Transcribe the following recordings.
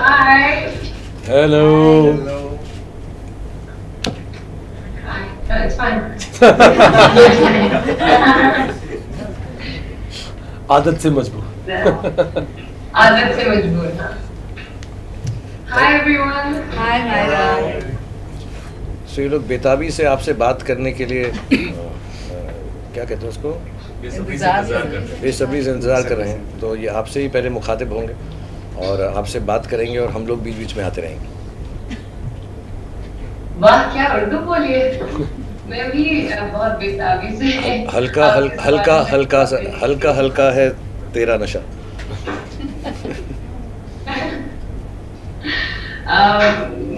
Hi. Hello. Hello. Hi. No, it's fine. आदत से मजबूर. आदत से मजबूर हाँ. Hi everyone. Hi, Myra. So ये लोग बेताबी से आपसे बात करने के लिए क्या कहते हैं उसको, बेसब्री से इंतज़ार कर रहे हैं. तो ये आपसे ही पहले मुखातिब होंगे और आपसे बात करेंगे और हम लोग बीच बीच में आते रहेंगे. वाह क्या उर्दू बोलिए. मैं भी बहुत बेताबी से हल्का हल्का है तेरा नशा.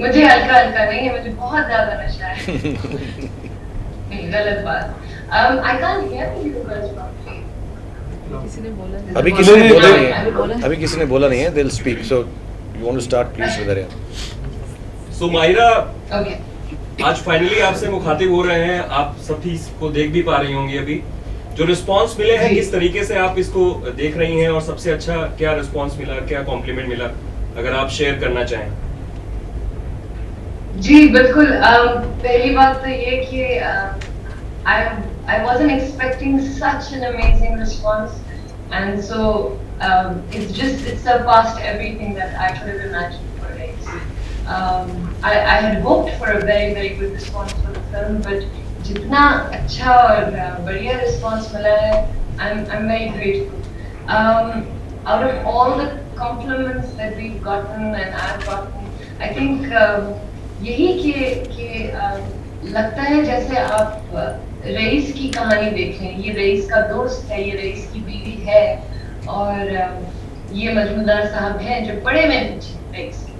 मुझे हल्का हल्का नहीं है, मुझे बहुत ज्यादा नशा है. नहीं गलत बात. I can't hear you guys properly. किसी ने बोला नहीं. अभी किसी ने बोला नहीं बोला. है, अभी किसी ने बोला नहीं है. They'll speak. So you want to start please with Aryan. So Myra, Okay. आज फाइनली आपसे मुखातिब हो रहे हैं. आप सभी इसको देख भी पा रही होंगी. अभी जो रिस्पांस मिले हैं, किस तरीके से आप इसको देख रही हैं और सबसे अच्छा क्या रिस्पांस मिला, क्या कॉम्प्लीमेंट मिला, अगर आप शेयर करना चाहें. जी बिल्कुल. पहली बात तो ये कि I wasn't expecting such an amazing response, and so it surpassed everything that I could have imagined for Race. I had hoped for a very very good response for the film, but जितना अच्छा और बढ़िया response मिला है, I'm very grateful. Out of all the compliments that we've gotten and I've gotten, I think यही कि लगता है जैसे आप रईस की कहानी देख रहे हैं. ये रईस का दोस्त है, ये रईस की बीवी है और ये मजमूदार साहब हैं जो बड़े में रईस के,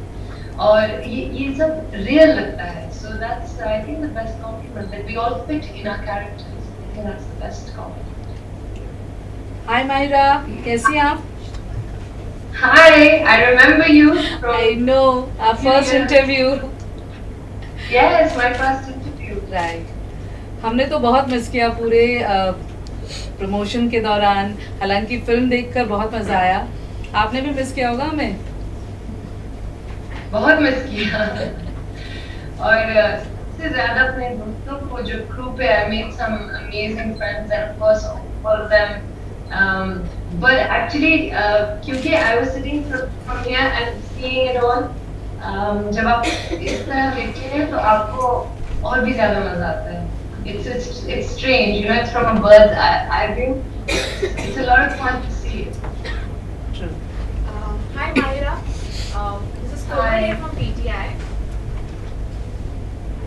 और ये सब रियल लगता है. So that's I think the best compliment, that we all fit in our characters. I think that's the best compliment. Hi, Myra. कैसी हैं आप? Hi, I remember you from. I know. Our first Yeah. interview. Yes, my first interview. Right. हमने तो बहुत miss किया पूरे promotion के दौरान. हालांकि फिल्म देखकर बहुत मजा आया. आपने भी मिस किया होगा हमें. बहुत मिस किया. और सबसे ज्यादा अपने दोस्तों को जो क्रू पे I made some amazing friends and of course all of them. But actually क्योंकि I was sitting from here and seeing it all. जब आप इस तरह देखते हैं तो आपको और भी ज्यादा मजा आता है. It's strange, you know. It's from a bird's eye view. It's a lot of fun to see it. True. Hi Myra, this is Hi. Komal from PTI.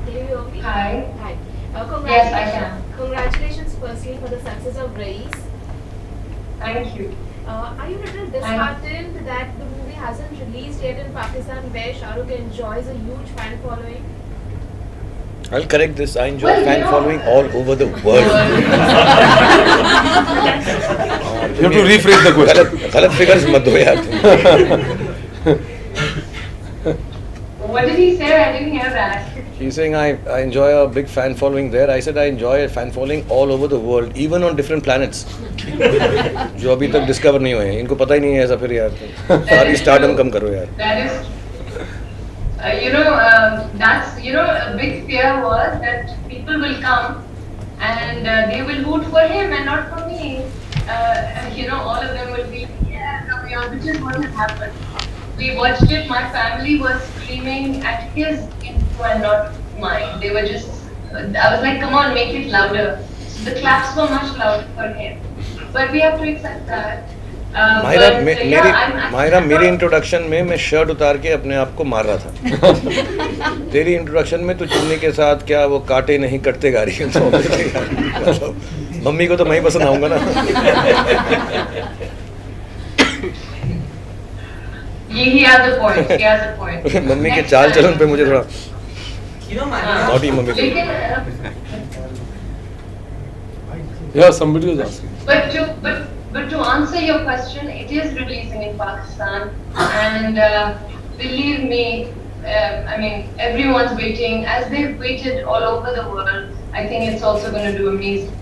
Can you hear me? Hi. Hi. Yes, I can. Congratulations firstly for the success of Race. Thank you. Are you a little disheartened that the movie hasn't released yet in Pakistan, where Shah Rukh enjoys a huge fan following? I'll correct this. I enjoy Well, fan you know- following all over the world. You have to rephrase the question. गलत figures मत दो यार. What did he say? I didn't hear that. He's saying I enjoy a big fan following there. I said I enjoy a fan following all over the world, even on different planets. जो अभी तक discover नहीं हुए हैं. इनको पता ही नहीं है ऐसा. फिर यार सारी स्टारडम कम करो यार. That is, you know, that's, you know, a big fear was that people will come and they will root for him and not for me. You know, all of them will be, yeah, no, yeah, which is what has happened. We watched it. My family was screaming at his intro and not mine. They were just, I was like, come on, make it louder. So the claps were much louder for him. But we have to accept that. Myra but, yeah, I'm मेरे introduction में मैं shirt उतार के अपने आप को मार रहा था. तेरी इंट्रोडक्शन में तू चुन्नी के साथ क्या वो काटे नहीं कटते गा रही है. तो मम्मी को तो मैं ही पसंद आऊंगा ना. He has a point. He has a point. Mummy के चाल चलन पे मुझे थोड़ा नॉटी मम्मी को. लेकिन Yeah, somebody was asking. but to answer your question, it is releasing in Pakistan, and believe me, I mean everyone's waiting as they've waited all over the world. I think it's also going to do amazing.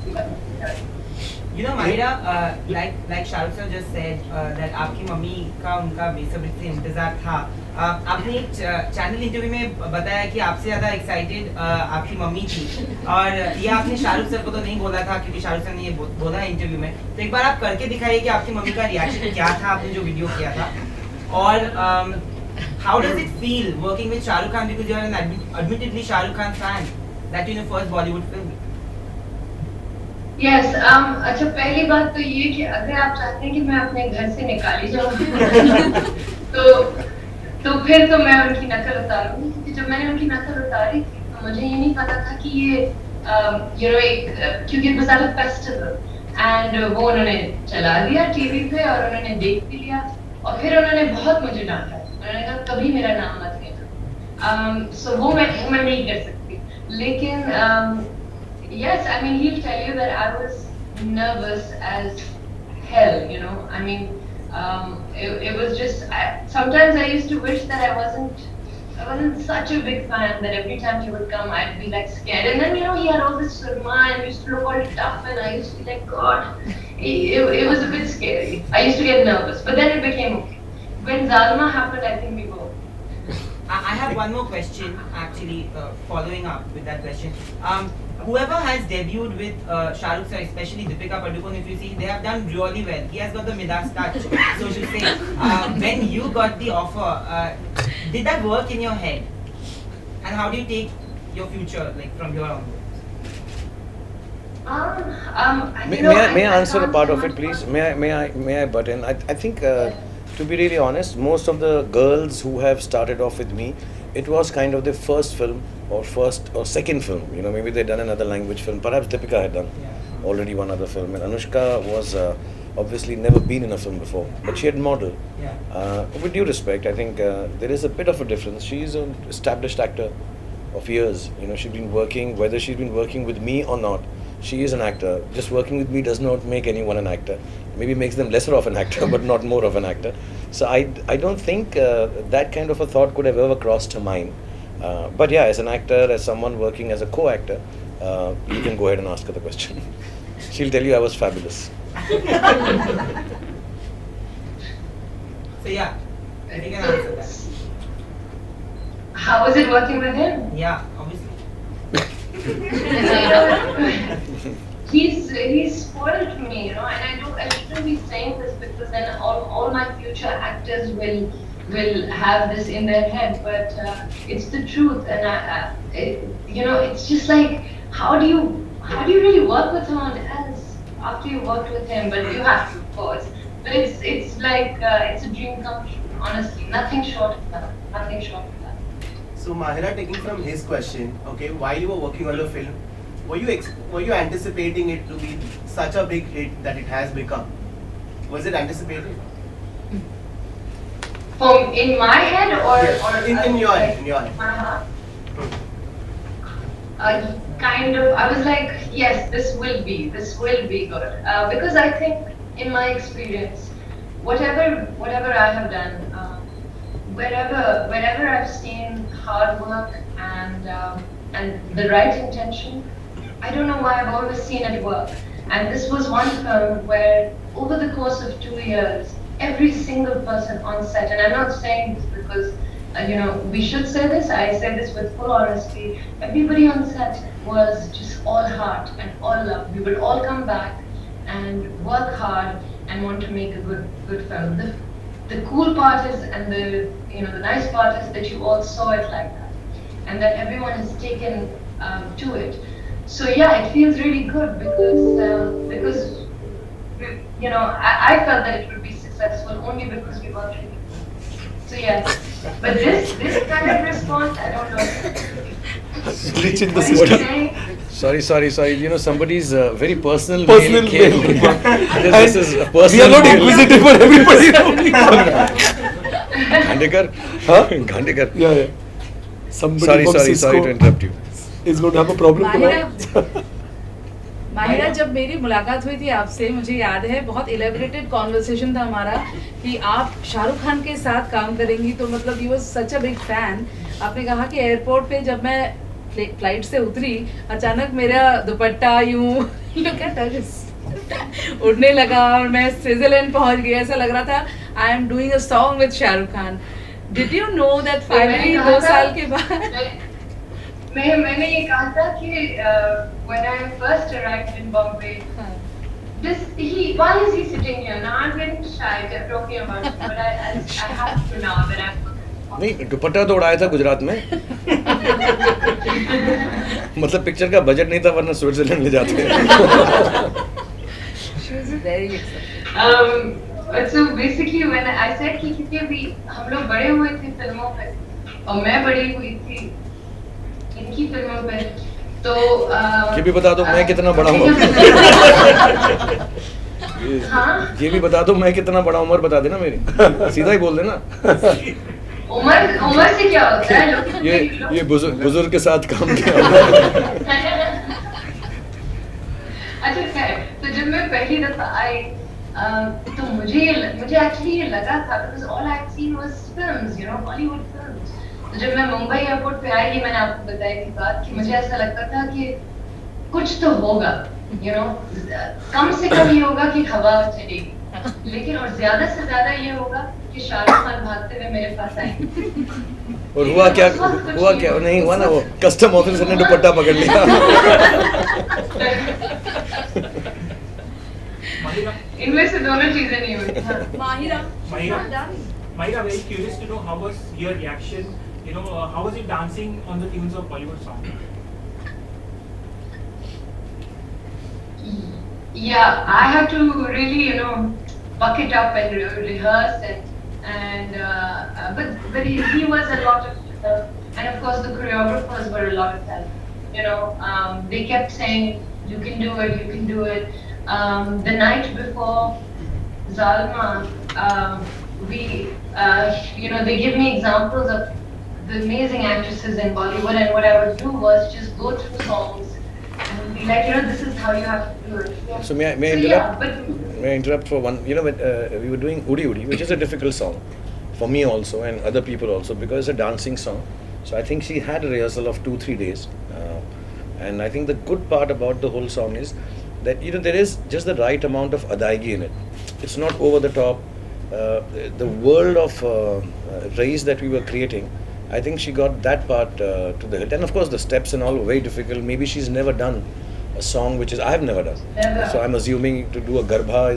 You know, Mahira, like Shahrukh sir just said that आपकी mummy का उनका बेसब्री से इंतजार था. आपने एक channel interview में बताया कि आपसे ज़्यादा एक्साइटेड आपकी मम्मी थी, और ये आपने शाहरुख सर को तो नहीं बोला था क्योंकि शाहरुख सर ने ये बोला है इंटरव्यू में. तो एक बार आप करके दिखाइए कि आपकी मम्मी का रिएक्शन क्या था आपने जो वीडियो किया था. और how does it feel working with Shah Rukh Khan, because you are an admittedly Shah Rukh Khan fan, that in your first Bollywood film? Yes, अच्छा पहली बात तो ये कि अगर आप चाहते हैं कि मैं अपने घर से निकाली जाऊँ तो फिर तो मैं उनकी नकल उतारूंगी, क्योंकि जब मैंने उनकी नकल उतारी थी तो मुझे ये नहीं पता था कि ये क्योंकि it was at a festival and वो उन्होंने चला दिया टीवी पे और उन्होंने देख भी लिया और फिर उन्होंने बहुत मुझे डांटा. उन्होंने कहा कभी मेरा नाम मत लेना. So वो मैं नहीं कर सकती. लेकिन yes, I mean he'll tell you that I was nervous as hell, you know. I mean it was just sometimes I used to wish that I wasn't such a big fan, that every time he would come I'd be like scared, and then you know he had all this surma and used to look all tough and I used to be like God, it was a bit scary. I used to get nervous, but then it became okay. When Zalma happened, I think we both. I have one more question actually, following up with that question. Whoever has debuted with Shah Rukh sir, especially Deepika Padukone, if you see, they have done really well. He has got the Midas touch, so to say. When you got the offer, did that work in your head? And how do you take your future, like from here onwards? May I answer a part of it, please? May I butt in? I think, to be really honest, most of the girls who have started off with me, it was kind of their first film or second film. You know, maybe they'd done another language film. Perhaps Deepika had done already one other film, and Anushka was obviously never been in a film before, but she had modeled. With due respect, I think there is a bit of a difference. She's an established actor of years. You know, she's been working, whether she's been working with me or not, she is an actor. Just working with me does not make anyone an actor. Maybe makes them lesser of an actor, but not more of an actor. So I don't think that kind of a thought could have ever crossed her mind. But yeah, as an actor, as someone working as a co-actor, you can go ahead and ask her the question. She'll tell you I was fabulous. So yeah, you can answer that. How was it working with him? Yeah, obviously. He's spoiled me, you know, and I shouldn't be saying this because then all my future actors will have this in their head, but it's the truth, and you know, it's just like how do you really work with someone else after you worked with him? But you have to, of course. But it's like it's a dream come true. Honestly, nothing short of that. Nothing short of that. So Mahira, taking from his question, okay, while you were working on the film, were you anticipating it to be such a big hit that it has become? Was it anticipated? In my head or in your head, Uh-huh. Kind of. I was like, yes, this will be good. Because I think, in my experience, whatever I have done, wherever I've seen hard work and the right intention, I don't know why I've always seen it work. And this was one film where, over the course of 2 years, every single person on set, and I'm not saying this because you know, we should say this, I say this with full honesty, everybody on set was just all heart and all love. We would all come back and work hard and want to make a good film. The cool part is, and the nice part is that you all saw it like that, and that everyone has taken to it. So yeah, it feels really good because you know, I felt that it would be successful only because we worked really good. So yeah, but this kind of response, I don't know. Glitch in the What are you system. saying? Sorry. You know, somebody's very personal Personal mail came. mail. This is a We personal are not mail. inquisitive for everybody. Ghandekar? Huh? Ghandekar. Yeah. Somebody from Cisco Sorry to interrupt you. is going to have a problem tonight. Mahira, जब मेरी मुलाकात हुई थी आपसे, मुझे याद है बहुत इलेबरेटेड कॉन्वर्सेशन था हमारा कि आप शाहरुख खान के साथ काम करेंगी, तो मतलब you was such a big fan. आपने कहा कि एयरपोर्ट पे जब मैं फ्लाइट से उतरी, अचानक मेरा दुपट्टा यूं लुक एट दिस उड़ने लगा और मैं स्विट्जरलैंड पहुंच गई, ऐसा लग रहा था I am doing a song with Shahrukh Khan. Did you know that finally 2 साल के बाद? मैंने ये कहा था कि when I first arrived in Bombay, why is he sitting here? Now I'm getting shy talking about it, but I have to now that I'm. नहीं, दुपट्टा तो उड़ाया था गुजरात में. मतलब पिक्चर का बजट नहीं था, वरना स्विट्जरलैंड ले जाते. She was very excited. So basically when I said कि क्योंकि अभी हम लोग बड़े हुए थे फिल्मों पे और मैं बड़ी हुई थी इनकी फिल्मों पे, तो ये भी बता दो मैं कितना बड़ा हूँ. हाँ? ये भी बता दो मैं कितना बड़ा, उम्र बता देना मेरी. सीधा ही बोल देना. उम्र से क्या होता है? ये बुजुर्ग के साथ काम किया. अच्छा खैर, तो जब मैं पहली दफा आई तो मुझे एक्चुअली ये लगा था because all I had seen was films, you know, Bollywood films. तो जब मैं मुंबई एयरपोर्ट पे आई, मैंने आपको बताई थी बात कि मुझे ऐसा लगता था कि कुछ तो होगा, you know, कम से कम ये होगा कि हवा चलेगी, लेकिन और ज्यादा से ज्यादा ये होगा कि शाहरुख खान भागते हुए मेरे पास आए. और हुआ क्या नहीं हुआ ना, वो कस्टम ऑफिसर ने दुपट्टा पकड़ लिया. इनमें से दोनों चीजें नहीं हुई. Mahira, very curious to know how was your reaction. You know, how was it dancing on the tunes of Bollywood songs? Yeah, I had to really, you know, buck it up and rehearse but he was a lot of help, and of course the choreographers were a lot of help. You know, they kept saying you can do it. The night before Zalma, you know, they give me examples of the amazing actresses in Bollywood, and what I would do was just go through songs and be like, you know, this is how you have to do it. Yeah. So may I interrupt? Yeah, but May I interrupt for one? You know, when, we were doing Udi Udi, which is a difficult song for me also and other people also, because it's a dancing song. So I think she had a rehearsal of 2-3 days, and I think the good part about the whole song is that, you know, there is just the right amount of adaigi in it. It's not over the top. The world of race that we were creating, I think she got that part to the hit. And of course the steps and all were very difficult. Maybe she's never done a song which is I have never done. Never. So I'm assuming to do a garbha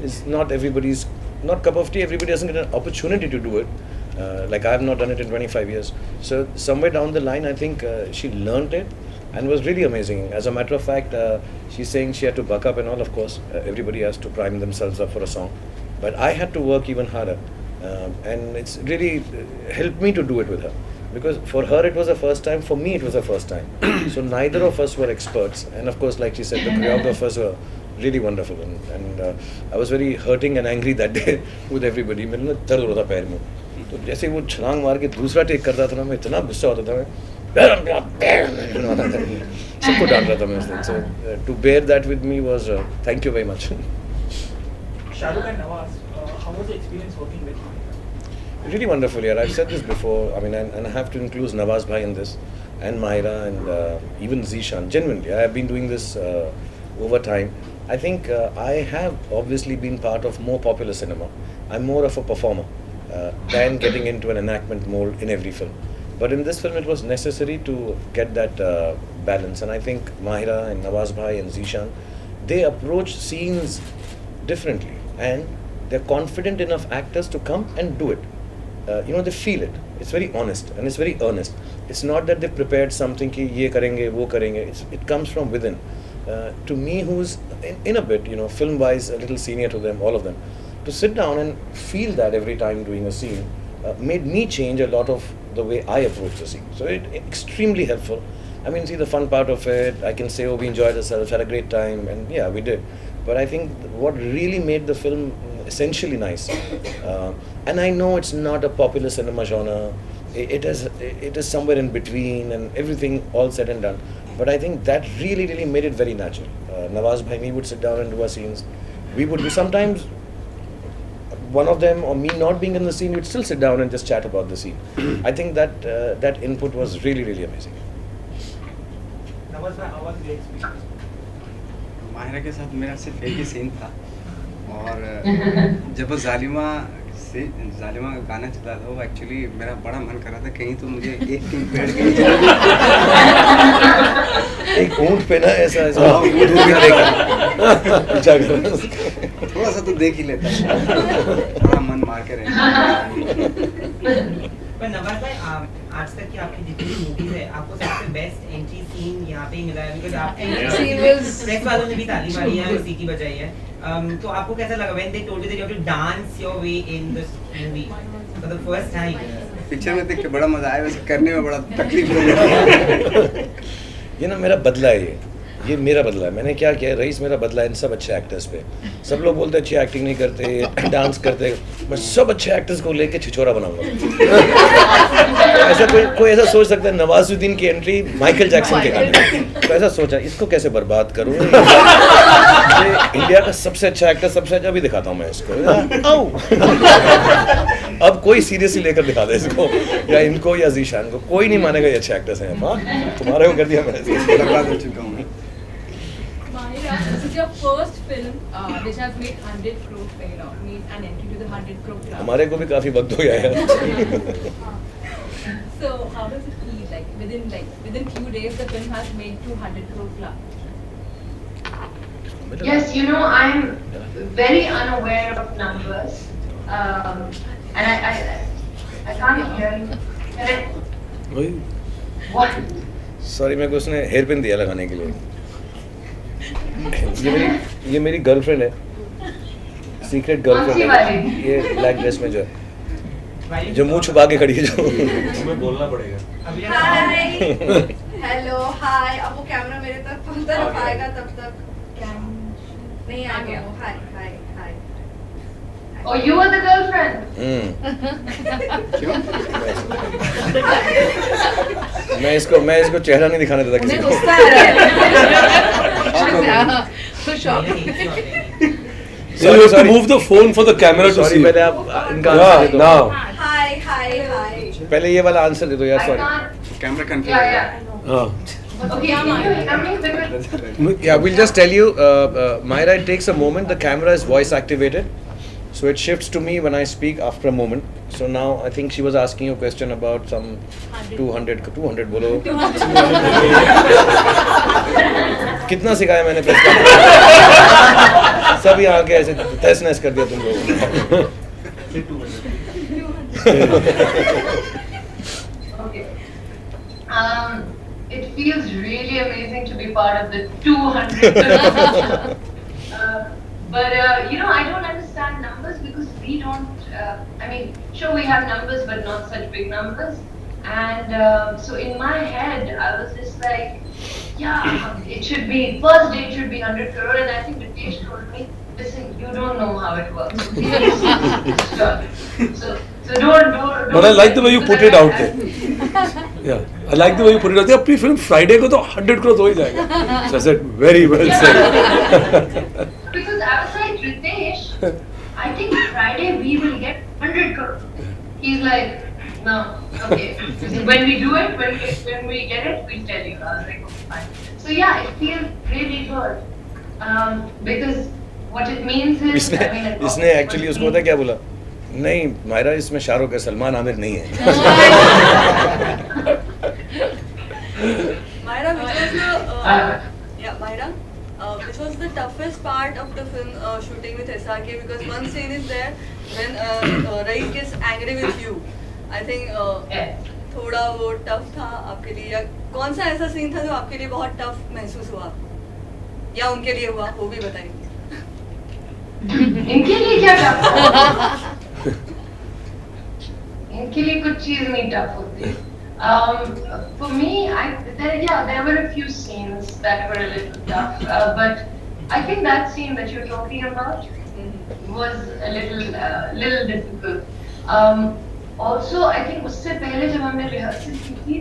is not everybody's, not cup of tea. Everybody doesn't get an opportunity to do it. Like I have not done it in 25 years. So somewhere down the line, I think she learned it and was really amazing. As a matter of fact, she's saying she had to buck up and all. Of course, everybody has to prime themselves up for a song. But I had to work even harder. And it's really helped me to do it with her. Because for her it was the first time, for me it was the first time. So neither of us were experts. And of course, like she said, the choreographers were really wonderful. And I was very hurting and angry that day with everybody. मेरे में दर्द हो रहा था पैर में. तो जैसे वो छलांग मार के दूसरा टेक करता था ना, मैं इतना गुस्सा होता था. सबको डांट रहा था मैं उस दिन. So to bear that with me was thank you very much. Shahrukh and Nawaz, how was the experience working with you? Really wonderful, yeah. I've said this before. I mean, and I have to include Nawaz Bhai in this, and Mahira, and even Zishan. Genuinely, I have been doing this over time. I think I have obviously been part of more popular cinema. I'm more of a performer than getting into an enactment mold in every film. But in this film, it was necessary to get that balance. And I think Mahira and Nawaz Bhai and Zishan, they approach scenes differently, and they're confident enough actors to come and do it. You know, they feel it. It's very honest and it's very earnest. It's not that they prepared something ki ye karenge, wo karenge. It comes from within. To me, who's in a bit, you know, film-wise a little senior to them, all of them, to sit down and feel that every time doing a scene made me change a lot of the way I approach the scene. So it extremely helpful. I mean, see the fun part of it. I can say, oh, we enjoyed ourselves, had a great time, and yeah, we did. But I think what really made the film essentially nice, and I know it's not a popular cinema genre, it is somewhere in between and everything all said and done, but I think that really made it very natural. Nawaz Bhai, we would sit down and do our scenes. We would do sometimes, one of them or me not being in the scene, we'd still sit down and just chat about the scene. I think that that input was really amazing. Nawaz Bhai, how was the experience? Mahira के साथ मेरा सिर्फ एक ही scene था और जब वो जालिमा का गाना चला था वो एक्चुअली मेरा बड़ा मन कर रहा था कहीं तो मुझे एक पेड़ के एक ऊँट पे ना ऐसा ऐसा ऊँट भी देखा थोड़ा सा तो देख ही लेता थोड़ा मन मार के रहना। पर नवाज भाई आज तक की आपकी जितनी भी मूवीज है आपको सबसे बेस्ट एंट्री सीन यहाँ पे ही मिला है बिकॉज़ आपके प्रेस वालों ने भी ताली मारी है और सीटी बजाई है। तो आपको कैसा लगा when they told you that you have to dance your way in this movie for the first time? Picture में देख के बड़ा मजा आया वैसे करने में बड़ा तकलीफ हो गई। ये ना मेरा बदला है ये मेरा बदला है। मैंने क्या किया, रईस मेरा बदला है इन सब अच्छे एक्टर्स पे। सब लोग बोलते हैं अच्छी एक्टिंग नहीं करते, डांस करते, मैं सब अच्छे एक्टर्स को लेके छिछोरा बनाऊंगा। ऐसा कोई ऐसा सोच सकता है नवाजुद्दीन की एंट्री माइकल जैक्सन के गाने, तो ऐसा सोचा इसको कैसे बर्बाद करूँ। इंडिया का सबसे अच्छा एक्टर, सबसे अच्छा भी दिखाता हूँ मैं इसको। अब कोई सीरियसली लेकर दिखा दे इसको, या इनको या जीशान को, कोई नहीं मानेगा ये अच्छे एक्टर्स हैं। तुम्हारे को कर दिया मैंने, बर्बाद हो चुका हूँ। Mahira, this is your first film which has made 100 crore, made an entry to the 100 crore club. हमारे को भी काफी वक्त हो गया है। So how does it feel within few days the film has made 200 crore club? Yes, you know, I'm very unaware of numbers, and I can't hear you. What? Sorry मेरे को उसने हेयर पिन दिया लगाने के लिए। ये मेरी girlfriend है, सीक्रेट गर्लफ्रेंड है। ये ब्लैक ड्रेस में जो है, जो मुंह छुपा के खड़ी है, जो तुम्हें बोलना पड़ेगा। Hi hello hi. अब वो कैमरा मेरे तक आएगा तब तक नहीं आ गया। हाय हाय हाय। Oh, you were the girlfriend? मैं इसको चेहरा नहीं दिखाने देता किसी को। So you have to move the phone for the camera to see. पहले आप इनका आंसर दे दो। now. हाय हाय हाय। पहले ये वाला आंसर दे दो यार, I sorry. can't. Camera control. हाँ. Okay, can you hear me? Because Yeah, we'll just tell you, Mahira, it takes a moment. The camera is voice activated, so it shifts to me when I speak after a moment. So now I think she was asking you a question about some 200 बोलो। कितना सिखाया मैंने press का? सब यहाँ के ऐसे तहस नहस कर दिया तुम लोगों ने। okay. It feels really amazing to be part of the 200. But you know, I don't understand numbers because we don't. I mean, sure we have numbers, but not such big numbers. And so in my head, I was just like, yeah, it should be first day. It should be 100 crore, and I think Ritesh told me, listen, you don't know how it works. So don't. But I like the way you put it out there. Yeah, I like the way you put it out there. अपनी film Friday को तो 100 crore हो ही जाएगा. So I said very well said. Because I was like, Ritesh, I think Friday we will get 100 crore. He's like, no, okay. When we do it, when we get it, we'll tell you. I was like, okay, fine. So yeah, it feels really good. Because what it means is, इसने actually उसको पता क्या बोला? नहीं मायरा, इसमें शाहरुख है, सलमान आमिर नहीं है। Mahira, which was the toughest part of the film shooting with SRK? Because one scene is there when Raees gets angry with you. I think थोड़ा वो टफ था आपके लिए, या कौन सा ऐसा सीन था जो आपके लिए बहुत टफ महसूस हुआ या उनके लिए हुआ, वो भी बताइए। इनके लिए क्या टफ? इनके लिए कुछ चीज नहीं टफ होती। For me, there were a few scenes that were a little tough, but I think that scene that you're talking about was a little difficult. Also, I think उससे पहले जब हमने rehearsal की थी,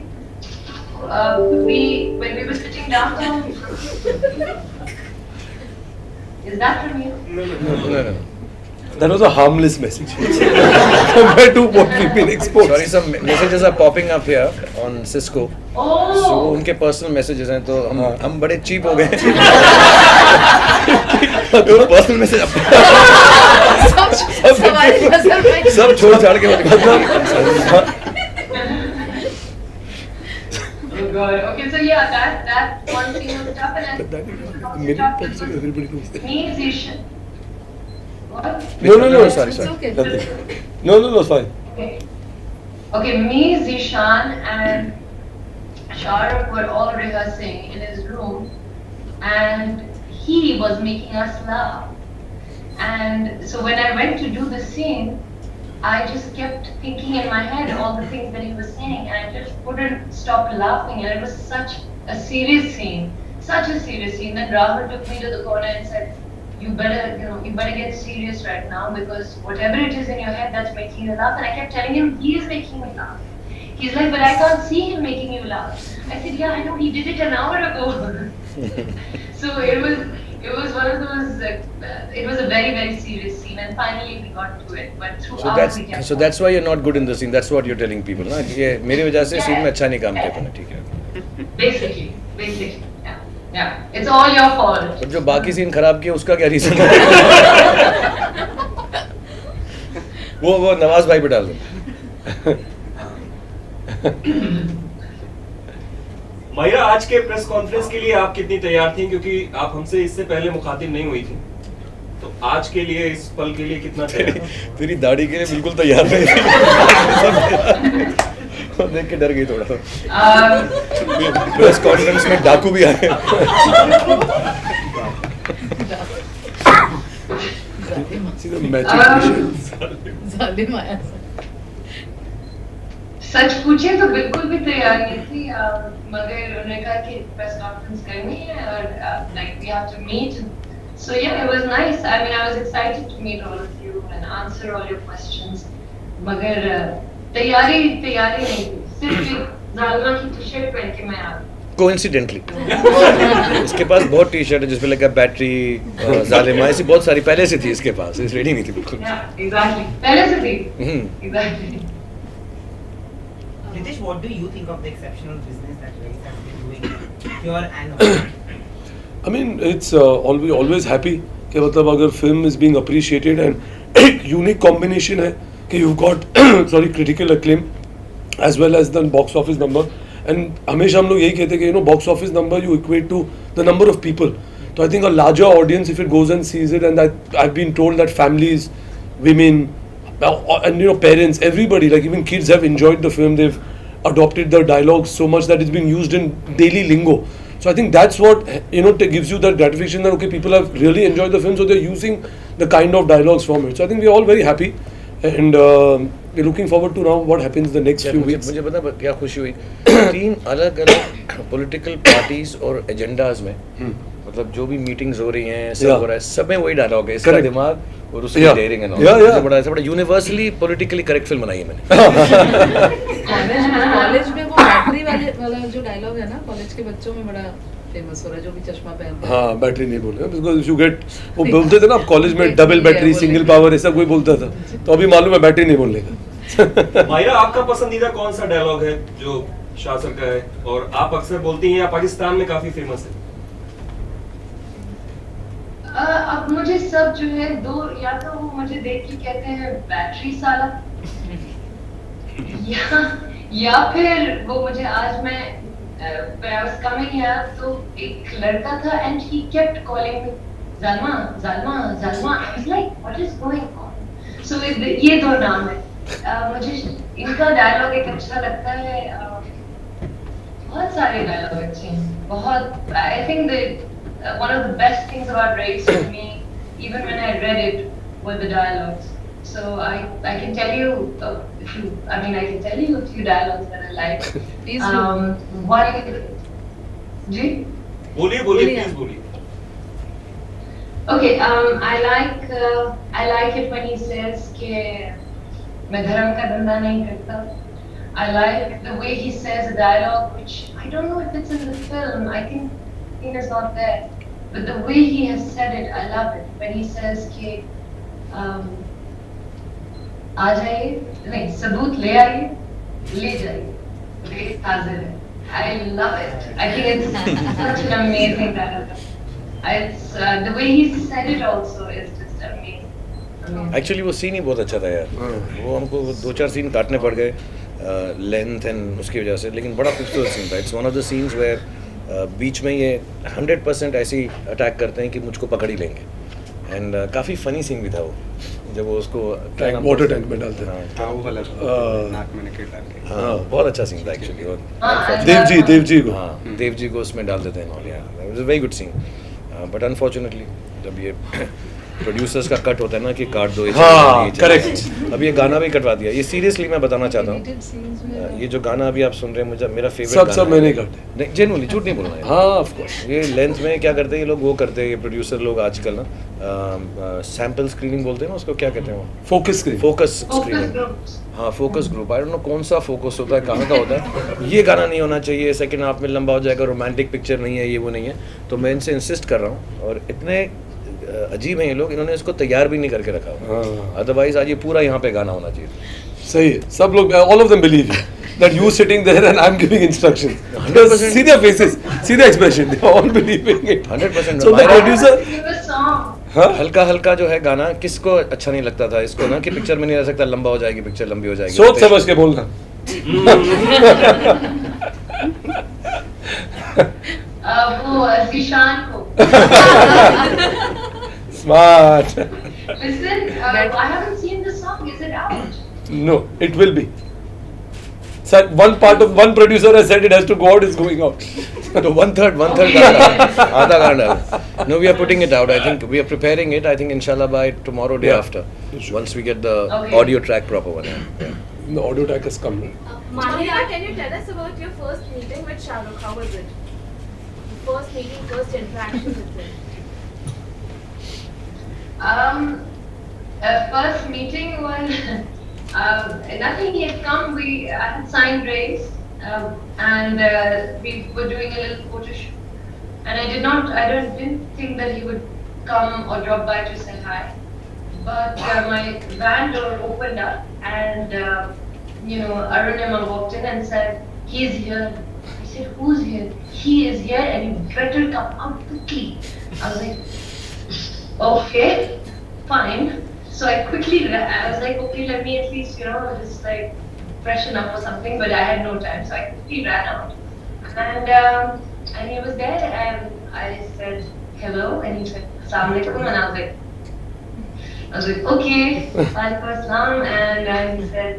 when we were sitting downtown, is that from you? No. That was a harmless message compared to what we've been exposed. Sorry, some messages are popping up here on Cisco. Oh. So उनके personal messages हैं तो हम बड़े cheap हो गए. Personal message सब छोड़ छाड़ के Oh God. Okay, so yeah, that one scene was tough, and then Everybody knows that. me, Zishan. What? No, sorry. It's okay. Nothing. No, fine. Okay. Okay, me, Zishan, and Shahrukh were all rehearsing in his room, and he was making us laugh. And so when I went to do the scene, I just kept thinking in my head all the things that he was saying, and I just couldn't stop laughing. And it was such a serious scene, such a serious scene. Then Rahul took me to the corner and said, "You better get serious right now, because whatever it is in your head that's making you laugh." And I kept telling him, he is making me laugh. He's like, "But I can't see him making you laugh." I said, "Yeah, I know, he did it an hour ago." So it was one of those. It was a very, very serious scene, and finally we got to it. But throughout So that's why you're not good in the scene. That's what you're telling people, ना? ये मेरी वजह से scene में अच्छा नहीं काम किया तूने, ठीक है? Basically, yeah. It's all your fault. और जो बाकी scene खराब किया उसका क्या reason है? वो नवाज भाई पे डाल दो. माहिरा, आज के प्रेस कॉन्फ्रेंस के लिए आप कितनी तैयार थी, क्योंकि आप हमसे इससे पहले मुखातिब नहीं हुई थी, तो आज के लिए, इस पल के लिए कितना तैयार? तेरी दाढ़ी के लिए बिल्कुल तैयार नहीं थी. देख के डर गई थोड़ा. प्रेस कॉन्फ्रेंस में डाकू भी आए. जालिम आया. सच पूछे तो बिल्कुल भी तैयार नहीं थी, मगर उन्होंने कहा कि प्रेस कॉन्फ्रेंस करनी है और like we have to meet. So yeah, it was nice. I mean, I was excited to meet all of you and answer all your questions. मगर तैयारी नहीं थी, सिर्फ एक जालमा की टी-शर्ट पहन के मैं आ गई. Coincidentally, इसके पास बहुत टी-शर्ट है जिसपे लगा बैटरी, जालिमा, ऐसी बहुत सारी पहले से थी इसके पास. इस रेडी नहीं थी बिल्कुल. Yeah, exactly. पहले से थी. Exactly. Ritesh, what do you think of the exceptional business that Raees has been doing here and abroad? I mean, it's always happy कि मतलब अगर film is being appreciated and एक unique combination है कि you've got critical acclaim as well as the box office number, and हमेशा हम लोग यही कहते हैं कि box office number you equate to the number of people. So I think a larger audience, if it goes and sees it, and I've been told that families, women, and parents, everybody, like even kids have enjoyed the film. They've adopted the dialogues so much that it's being used in daily lingo. So I think that's what gives you that gratification that okay, people have really enjoyed the film, so they're using the kind of dialogues from it. So I think we're all very happy, and we're looking forward to now what happens the next few weeks. मुझे पता क्या खुशी हुई, 3 अलग-अलग political parties और agendas में, मतलब जो भी मीटिंग्स हो रही हैं, सब हो रहा है, सब में वही डायलॉग है, इसका दिमाग और उसकी डेयरिंग है ना. बड़ा यूनिवर्सली पॉलिटिकली करेक्ट फिल्म बनाई है मैंने. कॉलेज में वो बैटरी वाला जो डायलॉग है ना, कॉलेज के बच्चों में बड़ा फेमस हो रहा है, जो भी चश्मा पहनते हैं. हाँ, बैटरी नहीं बोल रहे, बिकॉज़ इफ यू गेट, वो बोलते थे ना कॉलेज में डबल बैटरी, सिंगल पावर, ऐसा कोई बोलता था, तो अभी मालूम है बैटरी नहीं बोलने का. माहिरा, आपका पसंदीदा कौन सा डायलॉग है जो शाह सर का है और आप अक्सर बोलती हैं या पाकिस्तान में काफी फेमस है? अब मुझे सब जो है दो, या तो वो मुझे देख के कहते हैं बैटरी साला, या फिर वो मुझे आज मैं when I was coming here, तो एक लड़का था and he kept calling me Zalma, Zalma, Zalma. I was like, what is going on? So ये 2 नाम है. मुझे इनका डायलॉग एक अच्छा लगता है. बहुत सारे डायलॉग अच्छे हैं, बहुत. I think that one of the best things about Raees for me, even when I read it, were the dialogues. So I can tell you I can tell you a few dialogues that I like. Please do. One, जी? बोलिए, please बोलिए. Okay, I like it when he says कि मैं धर्म का धंधा नहीं करता. I like the way he says a dialogue, which I don't know if it's in the film. I think it's not there. But the way he has said it, I love it. When he says कि आ जाइए, नहीं सबूत ले आइए, ले जाइए, race हाजिर है. I love it. I think it's such an amazing dialogue. It's the way he said it also is just amazing. Amazing. Actually वो सीन ही बहुत अच्छा था यार. वो हमको 2-4 सीन काटने पड़ गए लेंथ एंड उसकी वजह से, लेकिन बड़ा खूबसूरत सीन था. It's one of the scenes where बीच में ये 100% ऐसी अटैक करते हैं कि मुझको पकड़ ही लेंगे. एंड काफ़ी फनी सीन भी था वो, जब वो उसको वाटर टैंक में डालते हैं. हाँ वो वाला नाक में निकल डाल के. हाँ बहुत अच्छा सीन था एक्चुअली. और देवजी को. हाँ देवजी को उसमें डाल देते हैं. ऑल यार it was a very good scene. But unfortunately जब ये प्रोड्यूसर्स का कट होता है ना कि काट दो, हाँ करेक्ट. अब ये गाना भी कटवा दिया. ये सीरियसली मैं बताना चाहता हूँ, ये जो गाना अभी आप सुन रहे हैं मुझे मेरा फेवरेट सब मैंने काटे. नहीं जेन्युइनली झूठ नहीं बोलना है. हाँ ऑफ कोर्स. ये लेंथ में क्या करते हैं ये लोग, वो करते हैं ये प्रोड्यूसर लोग आजकल ना सैंपल स्क्रीनिंग बोलते हैं ना उसको, क्या कहते हैं वो, फोकस स्क्रीन. Focus screening. हाँ focus group. I don't know कौन सा फोकस होता है, कहाँ का होता है. ये गाना नहीं होना चाहिए, सेकंड हाफ में लंबा हो जाएगा, रोमांटिक पिक्चर नहीं है, ये वो नहीं है. तो मैं इनसे इंसिस्ट कर रहा हूँ. और इतने अजीब हैं ये लोग, इन्होंने इसको तैयार भी नहीं करके रखा हुआ. अदरवाइज आज ये पूरा यहाँ पे गाना होना चाहिए. सही है. सब लोग, all of them believe you that you sitting there and I'm giving instructions. 100%. See their faces, see their expression. They are all believing it. 100%. So the producer. Give a song. हाँ. हल्का हल्का जो है गाना किसको अच्छा नहीं लगता था इसको ना, कि पिक्चर में नहीं रह सकता, लंबा हो जाएगी पिक्चर, लंबी हो जाएगी. सोच समझ के बोलना. वो ज़ीशान को. Smart. Listen, I haven't seen the song. Is it out? No, it will be. So one producer has said it has to go out. It's going out. तो one third गाना, आधा गाना. No, we are putting it out. I think we are preparing it. I think inshallah by tomorrow, day after, once we get the audio track proper one. Yeah. The audio track has come. Mahira, can you tell us about your first meeting with Shah Rukh? How was it? First meeting, first interaction with him. First meeting was nothing. He had come. I had signed Race, and we were doing a little photo shoot. And didn't think that he would come or drop by to say hi. But my van door opened up, and Arunima walked in and said, "He's here." I said, "Who's here?" "He is here, and you better come out quickly." I was like, "Okay, fine." So I was like, "Okay, let me at least, just like freshen up or something." But I had no time, so I quickly ran out. And he was there, and I said, "Hello," and he said, "Assalamu alaikum," and I was like, "Okay, walaikum assalam," and he said,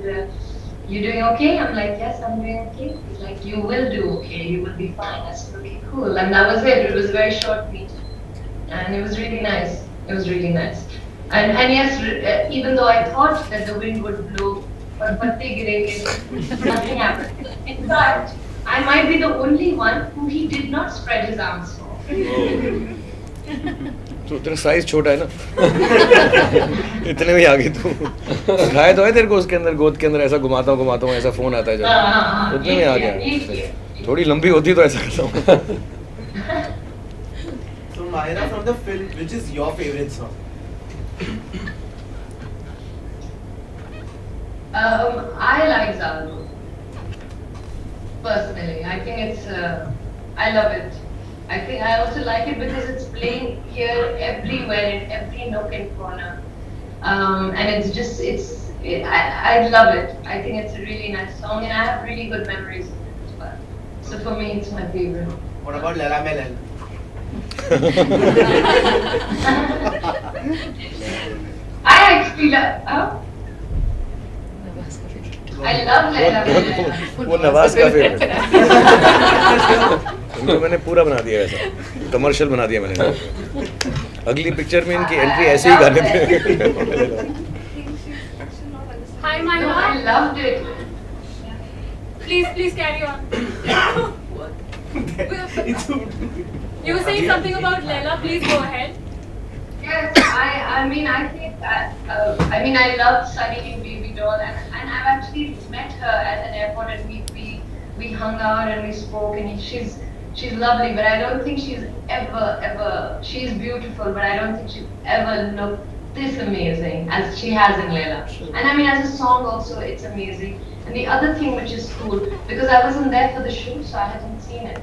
"You doing okay?" I'm like, "Yes, I'm doing okay." He's like, "You will do okay. You will be fine." I said, "Okay, cool." And that was it. It was a very short meeting, and it was really nice. It was really nice. And yes, even though I thought that the wind would blow or patte girenge, nothing happened. In fact, I might be the only one who he did not spread his arms for. तो तेरा size छोटा है ना. इतने में आ गई तू. खाए तो है तेरे को उसके अंदर, गोद के अंदर ऐसा घुमाता हूँ ऐसा फोन आता है जब, उतने में आ गया. थोड़ी लंबी होती तो ऐसा करता हूँ. So Mahira, from the film, which is your favorite song? I like Zaldo. Personally, I think it's. I love it. I think I also like it because it's playing here everywhere in every nook and corner, and it's just I love it. I think it's a really nice song, and I have really good memories of it as well. So for me, it's my favorite. What about Lela Melel? I actually love. I love Lela Melel. वो नवाज का favourite. इनको मैंने पूरा बना दिया ऐसा, commercial बना दिया मैंने. अगली पिक्चर में इनकी एंट्री ऐसे ही गाने पे. Hi, Mahira. I loved it. Please carry on. You were saying something about Lela. Please go ahead. Yes, I mean, I think I love Sunny in Baby Doll, and I've actually met her at an airport, and we hung out and we spoke, and she's lovely, but I don't think she's ever she's beautiful, but I don't think she's ever looked this amazing as she has in Leila. And I mean, as a song also, it's amazing. And the other thing which is cool, because I wasn't there for the shoot, so I hadn't seen it.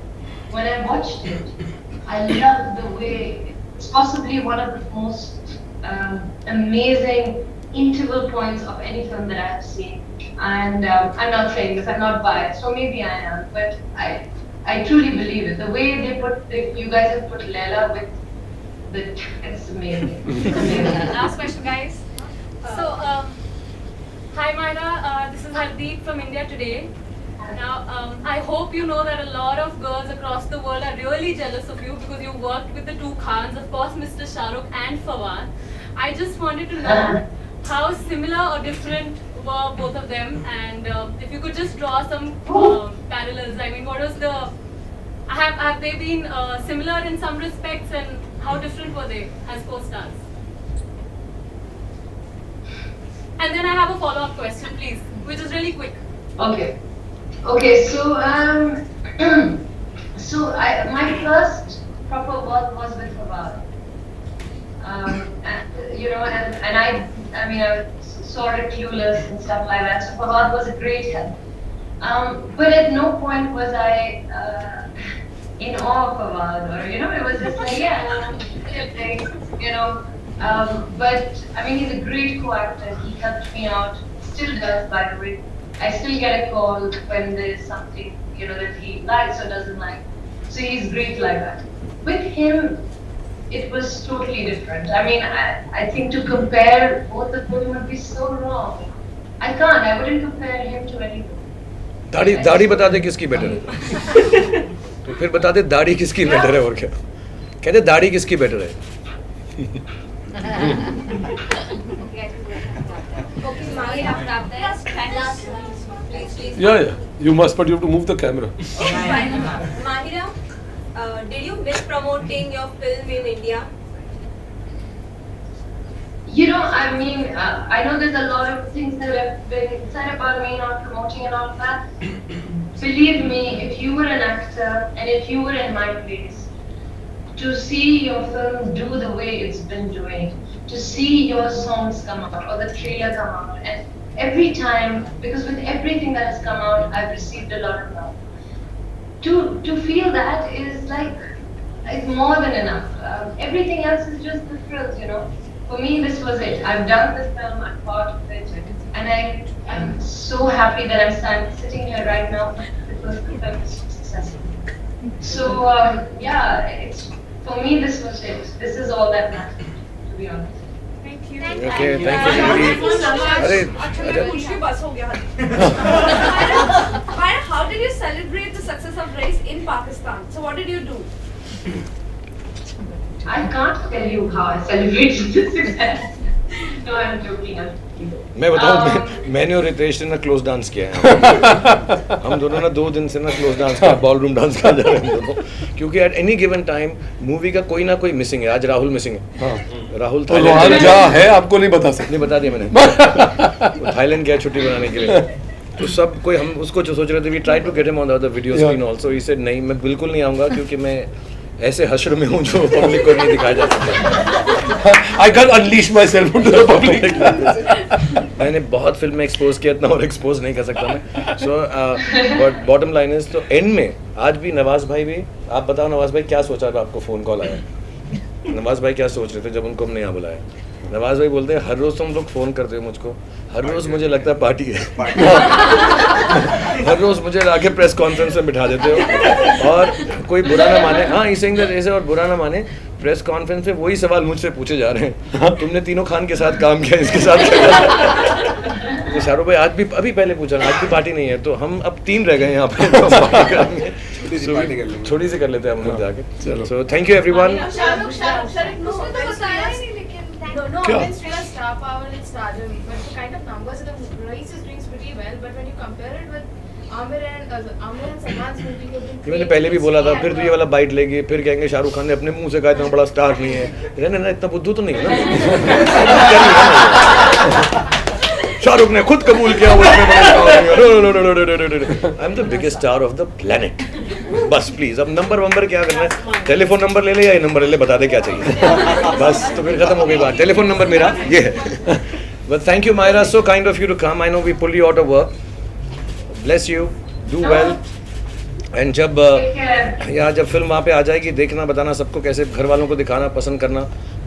When I watched it, I loved the way, it's possibly one of the most amazing interval points of any film that I have seen. And I'm not saying this, I'm not biased, so maybe I am, but I truly believe it. The way you guys have put Leila with it's amazing. It's amazing. Last question, guys. So, hi Myra, this is Hardeep from India Today. Now, I hope you know that a lot of girls across the world are really jealous of you because you worked with the two Khans, of course, Mr. Shah Rukh and Fawad. I just wanted to know how similar or different were both of them, and if you could just draw some parallels. I mean, what was the have they been similar in some respects, and how different were they as co-stars? And then I have a follow-up question, please, which is really quick. Okay. Okay, so my first proper work was with Fawad. And I mean, I was sort of clueless and stuff like that. So Fawad was a great help. But at no point was I in awe of Fawad, or it was just like, yeah, thanks, But I mean, he's a great co-actor. He helped me out, still does, by the way. I still get a call when there's something, that he likes or doesn't like. So he's great like that. With him, it was totally different. I mean, I think to compare both of them would be so wrong. I wouldn't compare him to anyone. दाढ़ी बता दे किसकी better है तो फिर बता दे दाढ़ी किसकी better है और क्या कहते दाढ़ी किसकी बेटर है Yeah, you must, but you have to move the camera. Mahira, did you miss promoting your film in India? I mean, I know there's a lot of things that have been said about me not promoting and all of that. Believe me, if you were an actor and if you were in my place, to see your film do the way it's been doing, to see your songs come out or the trailer come out, and every time, because with everything that has come out, I've received a lot of love. To feel that is like, it's more than enough. Everything else is just the thrills, For me, this was it. I've done this film, I'm part of it, and I'm so happy that I'm sitting here right now because the film is so successful. So, for me, this was it. This is all that mattered, to be honest. Thank you. Okay, thank you. How did you celebrate the success of Race in Pakistan? So what did you do? I can't tell you how I celebrated the success. No, I'm joking. मैं बताऊं मैंने और रितेश ने ना close dance किया है हम दोनों ना 2 दिन से ना क्लोज डांस किया बॉल रूम डांस कर जा रहे हैं हम दोनों क्योंकि at any given time movie का कोई ना कोई मिसिंग है आज राहुल मिसिंग है हाँ राहुल थाईलैंड जा है आपको नहीं बता सकते नहीं बता दिया मैंने वो थाईलैंड गया छुट्टी बनाने के लिए तो सब कोई हम उसको सोच रहे थे we try to get him on the video screen also he said नहीं मैं बिल्कुल नहीं आऊंगा क्योंकि मैं ऐसे हश्र में हूँ जो पब्लिक को नहीं दिखाया जा सकता I can't unleash myself into the public. मैंने बहुत फिल्में एक्सपोज किया इतना और एक्सपोज नहीं कर सकता मैं so but bottom line is तो एंड में आज भी नवाज भाई भी आप बताओ नवाज भाई क्या सोचा था आपको फ़ोन कॉल आया नवाज भाई क्या सोच रहे थे जब उनको हमने यहाँ बुलाया नवाज भाई बोलते हैं हर रोज़ तुम लोग फ़ोन करते हो मुझको हर रोज़ मुझे लगता है पार्टी है हर रोज़ मुझे आके प्रेस कॉन्फ्रेंस में बिठा देते हो और कोई बुरा ना माने हाँ इसे ऐसे और बुरा ना माने प्रेस कॉन्फ्रेंस में वही सवाल मुझसे पूछे जा रहे हैं तुमने तीनों खान के साथ काम किया इसके साथ तो शाहरुख भाई आज भी अभी पहले पूछा आज भी पार्टी नहीं है तो हम अब 3 रह गए यहाँ पे छोटी सी कर लेते हैं हम लोग जाके so thank you everyone No, against real star power and stardom, but the kind of numbers that Race is doing pretty well. But when you compare it with Amir and Salman's movie, मैंने पहले भी बोला था फिर तो ये वाला bite लेगी फिर कहेंगे शाहरुख खान ने अपने मुंह से कहा इतना बड़ा स्टार नहीं है रहने ना इतना बुद्धू तो नहीं है ना शाहरुख ने खुद कबूल किया वो इतने बड़े स्टार हैं। No. I am the biggest star of the planet. बस प्लीज, अब नंबर क्या करना है? टेलीफोन नंबर ले ले या ये नंबर ले ले, बता दे क्या चाहिए। बस तो फिर खत्म हो गई बात। टेलीफोन नंबर मेरा ये है। But thank you, Myra. So kind of you to come. I know we pulled you out of work. Bless you. Do well. And जब यहाँ जब फिल्म वहाँ पे आ जाएगी, देखना, बताना सबको कैसे, घर वालों को दिखाना, पसंद करना,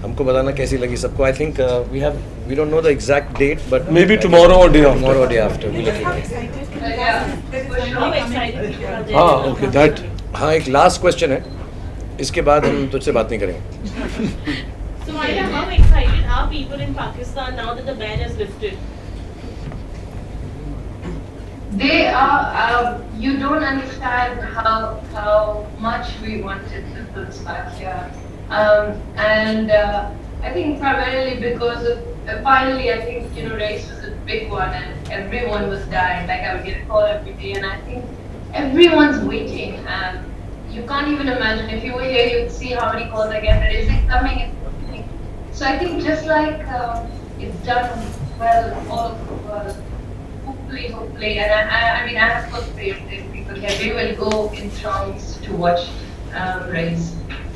हमको बताना कैसी लगी सबको. I think we don't know the exact date, but maybe tomorrow or day after. Tomorrow or day after. We'll let you know. हाँ, okay, that. हाँ, एक last question है. इसके बाद हम तुझसे बात नहीं करेंगे. So Myra, how excited are people in Pakistan now that the ban is lifted? They are. You don't understand how much we wanted the films back here, and I think primarily because of finally I think race was a big one and everyone was dying. Like I would get a call every day, and I think everyone's waiting. You can't even imagine if you were here, you'd see how many calls I get. It is coming. So I think just like it's done well all over the world. Hopefully, and I mean, I have full faith that people here, they will go in throngs to watch Race.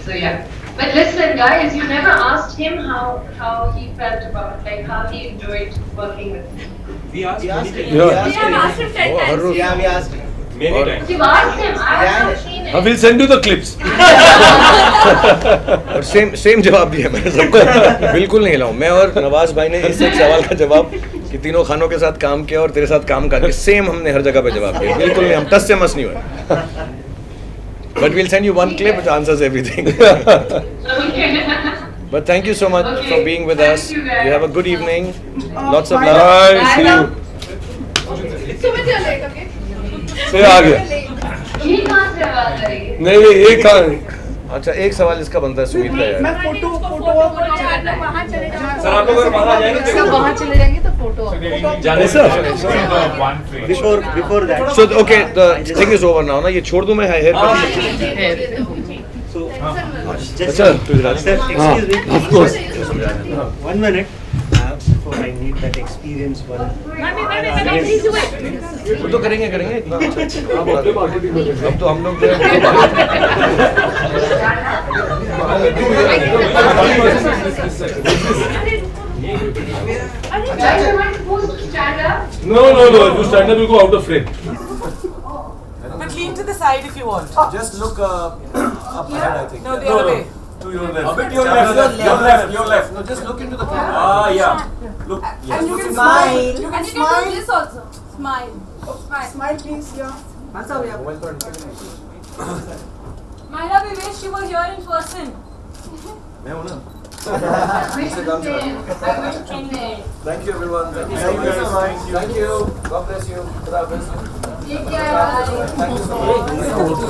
So yeah. But listen, guys, you never asked him how he felt about, like, how he enjoyed working with me. We asked him. We have asked him 10 times. Yeah, we asked him. Many times. You've asked him. I have not seen it. We'll send you the clips. और same जवाब दिया मैंने सबको. बिल्कुल नहीं हिलाऊं. मैं और नवाज भाई ने इस एक सवाल का जवाब कि तीनों खानों के साथ काम किया और तेरे साथ काम करके सेम हमने हर जगह पे जवाब दिया. बिल्कुल नहीं, हम टस से मस नहीं हुए. But we'll send you one clip which answers everything. But thank you so much for being with us. You have a good evening. Lots of love. Bye. See you. Sumit, you're late, okay? से आ गया. ये कहाँ से आवाज आ रही है? नहीं एक कहाँ. अच्छा, एक सवाल इसका बनता है सुमित का यार. सर आप लोग अगर वहाँ जाएंगे सब वहाँ चले जाएंगे तो फोटो जाने से Before that. So okay, the thing is over now. ना ये छोड़ दूँ मैं hair So, अच्छा, sir, excuse me. Of course. 1 minute. Before I need that experience one. वो तो करेंगे इतना. अब तो हम लोग जो है Guys, am I supposed to stand up? No. You stand up, you go out of frame. But lean to the side if you want. Just look up ahead, I think. No, the other way. To your left. A bit your left. Your left. No, just look into the camera. Ah, yeah. Look. And you can smile. You can do this also. Smile. Smile, please. Yeah. Myra, we wish you were here in person. मैं हूँ ना. Thank you everyone. Thank you. God bless you. Take care. Thank you so much.